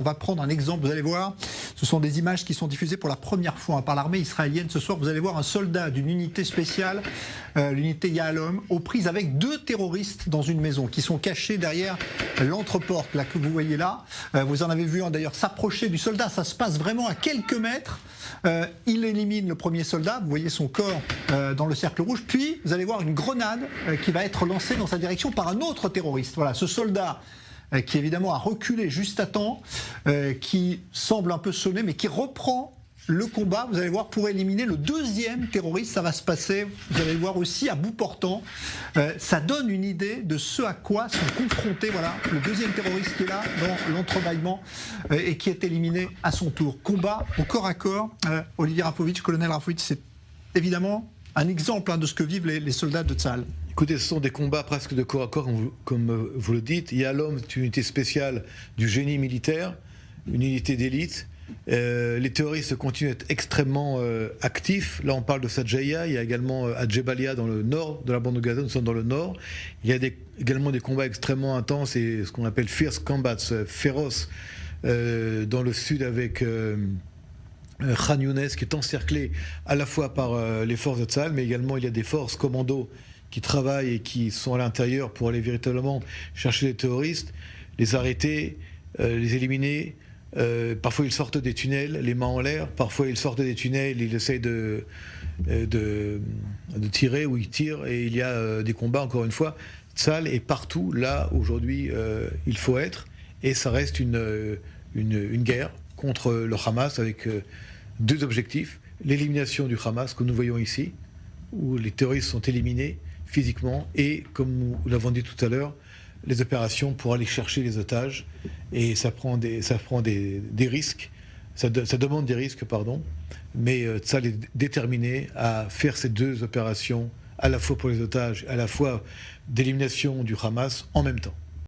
On va prendre un exemple, vous allez voir, ce sont des images qui sont diffusées pour la première fois par l'armée israélienne. Ce soir, vous allez voir un soldat d'une unité spéciale, l'unité Yahalom, aux prises avec 2 terroristes dans une maison qui sont cachés derrière l'entreporte là que vous voyez là. Vous en avez vu un d'ailleurs s'approcher du soldat, ça se passe vraiment à quelques mètres. Il élimine le premier soldat, vous voyez son corps dans le cercle rouge, puis vous allez voir une grenade qui va être lancée dans sa direction par un autre terroriste. Voilà, ce soldat qui évidemment a reculé juste à temps, qui semble un peu sonné, mais qui reprend le combat, vous allez voir, pour éliminer le deuxième terroriste. Ça va se passer, vous allez le voir aussi, à bout portant. Ça donne une idée de ce à quoi sont confrontés, voilà, le deuxième terroriste qui est là, dans l'entrebâillement, et qui est éliminé à son tour. Combat au corps à corps. Olivier Rafovitch, colonel Rafovitch, c'est évidemment un exemple de ce que vivent les soldats de Tsahal. Écoutez, ce sont des combats presque de corps à corps, comme vous le dites. Yahalom est une unité spéciale du génie militaire, une unité d'élite. Les terroristes continuent à être extrêmement actifs. Là, on parle de Sajaya. Il y a également à Djebalia, dans le nord de la bande de Gaza. Nous sommes dans le nord. Il y a également des combats extrêmement intenses et ce qu'on appelle fierce combats, féroces, dans le sud avec Khan Younes, qui est encerclé à la fois par les forces de Tsahal, mais également il y a des forces commandos qui travaillent et qui sont à l'intérieur pour aller véritablement chercher les terroristes, les arrêter, les éliminer. Parfois ils sortent des tunnels, les mains en l'air, parfois ils sortent des tunnels, ils essayent de tirer ou ils tirent, et il y a des combats, encore une fois. Tsahal est partout là aujourd'hui il faut être, et ça reste une guerre contre le Hamas avec 2 objectifs: l'élimination du Hamas que nous voyons ici, où les terroristes sont éliminés physiquement, et comme nous l'avons dit tout à l'heure, les opérations pour aller chercher les otages. Et ça prend des risques, ça demande des risques, pardon, mais Tsahal est déterminé à faire ces 2 opérations, à la fois pour les otages, à la fois d'élimination du Hamas en même temps.